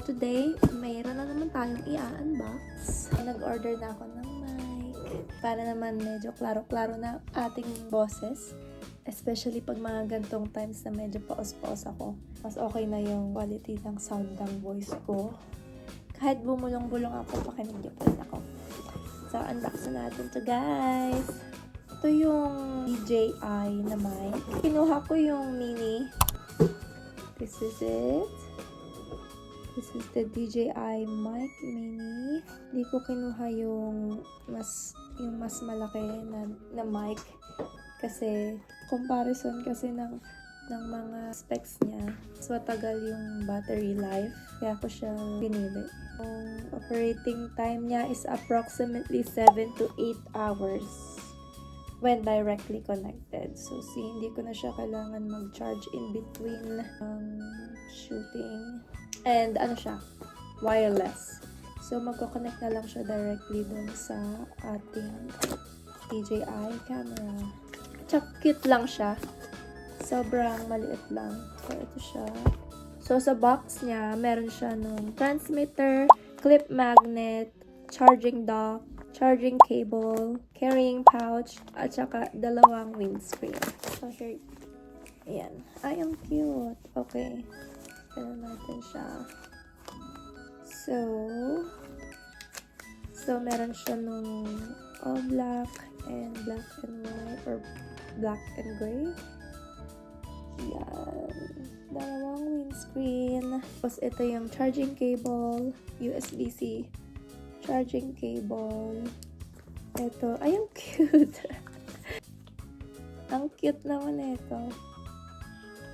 today, mayroon na naman tayong i-unbox. Nag-order na ako ng mic para naman medyo klaro-klaro na ating boses. Especially pag mga gantong times na medyo paos-paos ako. Mas okay na yung quality ng sound ng voice ko. Kahit bumulong-bulong ako, pakinig niyo pa rin ako. So, unbox na natin to, guys. Ito yung DJI na mic. Kinuha ko yung mini. This is it. This is the DJI mic mini. Hindi ko kinuha yung mas malaki na mic. Kasi, comparison kasi ng mga specs niya. So, matagal yung battery life. Kaya ko siya pinili. Yung operating time niya is approximately 7 to 8 hours when directly connected. So, hindi ko na siya kailangan mag-charge in between shooting. And ano siya? Wireless. So, magko-connect na lang siya directly dun sa ating DJI camera. Tsaka cute lang siya. Sobrang maliit lang. So, ito siya. So, sa box niya, meron siya nung transmitter, clip magnet, charging dock, charging cable, carrying pouch, at saka dalawang windscreen. So, here. Ayan. Ay, ang cute. Okay. Ganun natin siya. So, meron siya nung all black and white, or black and gray. Yan. Dalawang windscreen. Tapos, ito yung charging cable, USB-C charging cable. Ito. Ay, ang cute. Ang cute naman ito.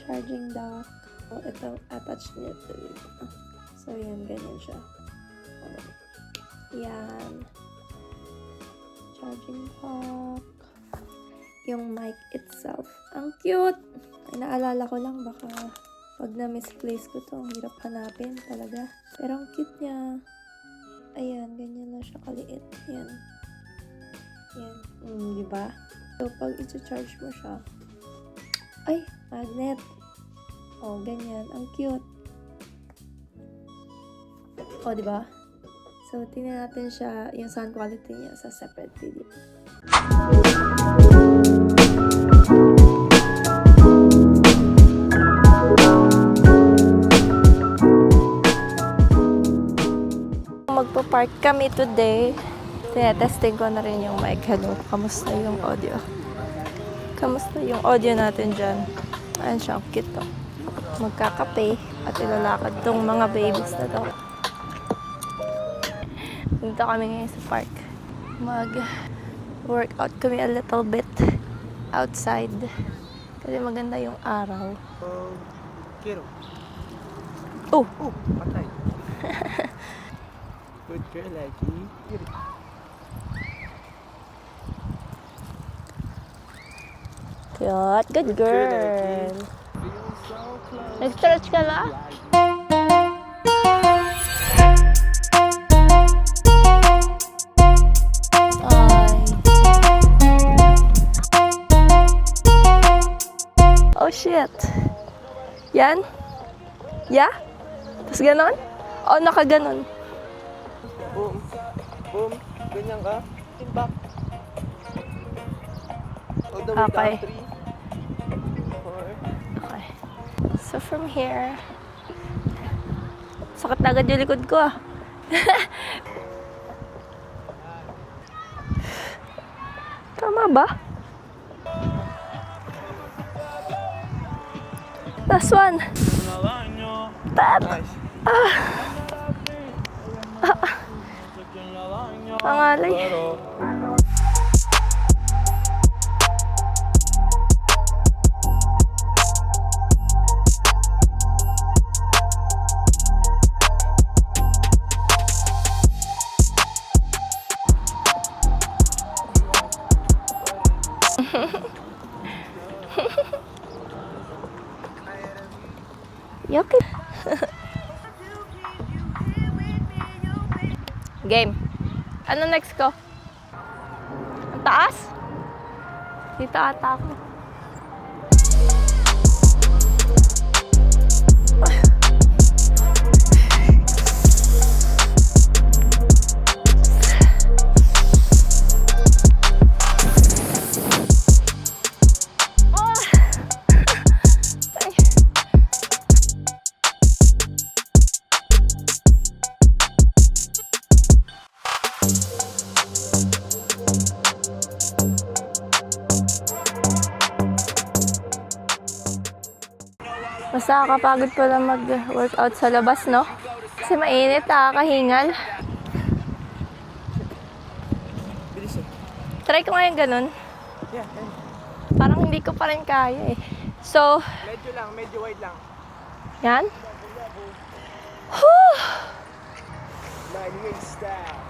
Charging dock. Ito, attached niya ito dito. So, yan. Ganyan siya. Yan. Charging dock. Yung mic itself. Ang cute! Ay, naalala ko lang baka pag na-misplace ko to, ang hirap hanapin talaga. Pero ang cute niya. Ayan, ganyan lang siya kaliit. Yan. Yan. Diba? So, pag i-charge mo siya, ay, magnet. Oh, ganyan. Ang cute. Oh, diba? So, tingnan natin siya, yung sound quality niya sa separate video. Magpa-park kami today. Tinetesting ko na rin yung mic. Hello, kamusta yung audio? Kamusta yung audio natin dyan? Ayan siya, cute to. Magkakape at ilalakad tong mga babies na to. Dito kami ngayon sa park. Mag-workout kami a little bit outside. Kasi maganda yung araw. Kiro. Oh! Oh, patay. Good girl, lagi. Cute. Good girl. Nag-stretch ka na? Oh, shit. Yan? Yeah? Tapos ganon? O, nakaganon. Boom. Boom. Ganyan ka. Timbak. All the way Okay. down. 3, 4. Okay. So, from here, sakit na agad yung likod ko, ah. Tama ba? Last one. Tap. Nice. Pangalay. Yucky. Game. Ano next ko? Ang taas? Dito ata ako. Mas nakakapagod pala mag-workout sa labas, no? Kasi mainit, nakakahingal. Bilis eh. Try ko ngayon ganun. Yeah, Parang hindi ko pa rin kaya eh. So, medyo lang, medyo wide lang. yan. Whew! Lightning style.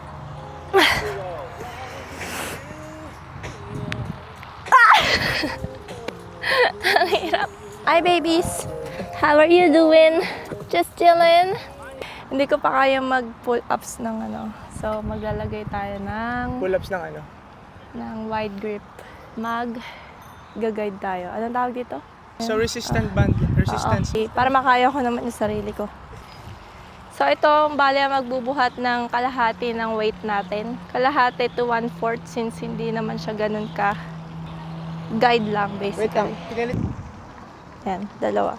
Ang hirap. Hi, babies. How are you doing? Just chilling? Hindi ko pa kaya mag-pull-ups ng ano. So, maglalagay tayo Pull-ups ng ano? ng wide grip. Mag-guide tayo. Anong tawag dito? So resistant band, resistance. Oo. Para makaya ko naman yung sarili ko. So, ito, bali magbubuhat ng kalahati ng weight natin. Kalahati to 1/4 since hindi naman siya ganun ka guide lang, basically. Wait lang, pinalit. Yan, dalawa.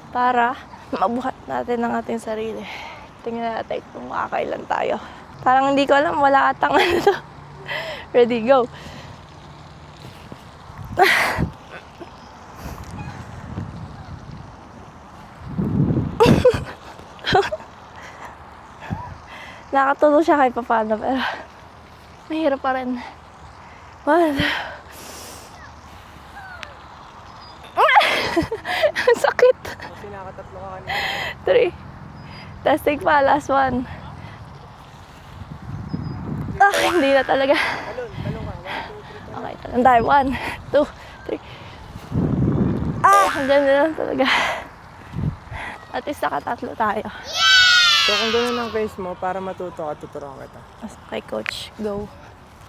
Para mabuhat natin ang ating sarili. Tingnan natin kung makakailan tayo. Parang hindi ko alam, wala atang ano to. Ready, go! Nakatulong siya kahit paano, pero mahirap pa rin. One. Ang sakit. Kasi nakatatlo ka kanina. 3. Testing pa, last one. Ah, hindi na talaga. Talon ka. 1, 2, 3. Okay, talon tayo. 1, 2, 3. Ah, hanggang na lang talaga. At least nakatatlo tayo. So kung gano'n ang case mo, para matuto ka, tuturuan kita. Okay, coach, go.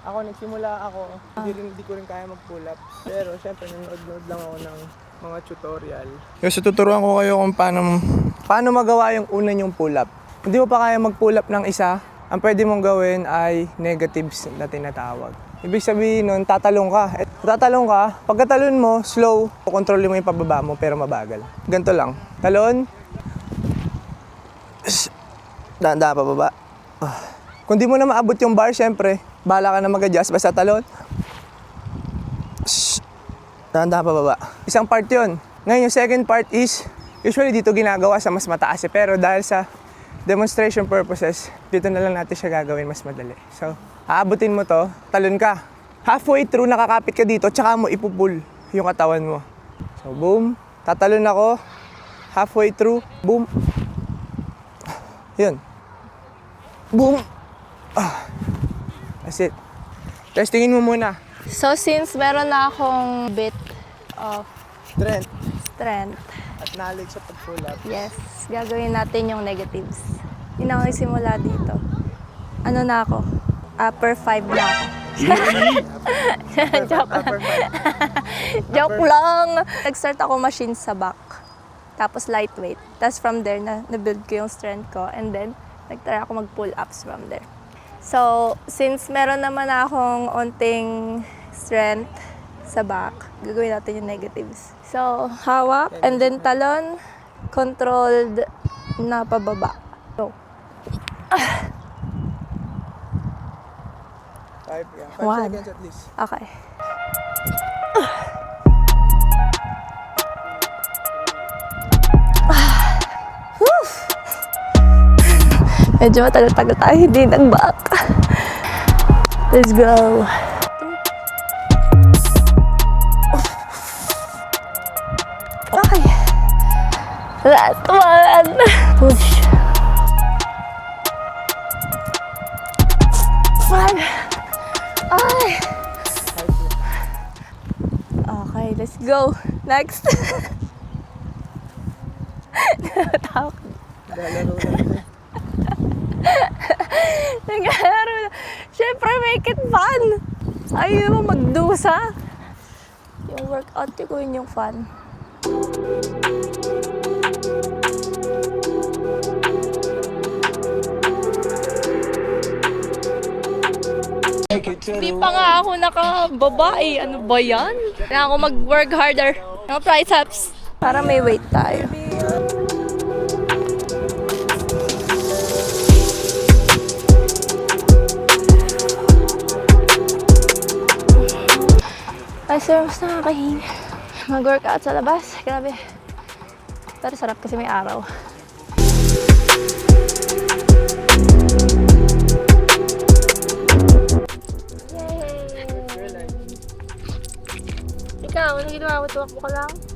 Ako, nagsimula ako, hindi ko rin kaya mag-pull up. Pero syempre, nanood lang ako ng mga tutorial. So tuturuan ko kayo kung paano magawa yung una yung pull up. Hindi mo pa kaya mag-pull up ng isa, ang pwede mong gawin ay negatives na tinatawag. Ibig sabihin nun, tatalong ka. Pagkatalon mo, slow, kontrolin mo yung pababa mo pero mabagal. Ganito lang. Talon. Dahan-dahan pababa. Kung di mo na maabot yung bar, syempre, bahala ka na mag-adjust. Basta talon. Dahan-dahan pababa. Isang part yun. Ngayon, yung second part is, usually dito ginagawa sa mas mataas eh. Pero dahil sa demonstration purposes, dito na lang natin siya gagawin mas madali. So, aabutin mo to, talon ka. Halfway through, nakakapit ka dito, tsaka mo ipupul yung katawan mo. So, boom. Tatalon ako. Halfway through, boom. Yun. Boom. That's it. Testingin mo muna. So, since meron na akong bit of strength, At knowledge sa pag-pull up. yes, gagawin natin yung negatives. Hindi na ako simula dito. Ano na ako? Upper 5 na ako. Joke lang. Upper five. Joke lang. Nag-start ako machine sa back. Tapos lightweight. Tapos from there, na-build ko yung strength ko. And then, nag-try ako mag-pull-ups from there. So, since meron naman akong onting strength sa back, gagawin natin yung negatives. So, hawak, and then talon, controlled na pababa. So, 5 One. seconds at least. okay. Medyo matagal-tagal tayo hindi nag-back. Let's go. Okay. Last one. Push. 5. Ay. Okay, let's go. Next. Tawag. Lalaro lang. Naglalaro na. Siyempre, make it fun. Ayaw mo magdusa. Yung workout ko yun yung fun. Hindi pa nga ako nakababae. Ano ba yan? Kailangan ako mag-work harder. Mga triceps. Para may weight tayo. Ay, sir, mas nakakahinga. mag-workout sa labas. Grabe. Pero sarap kasi may araw. Yay! Ikaw, ano ginawa mo? Tuwak mo ka lang?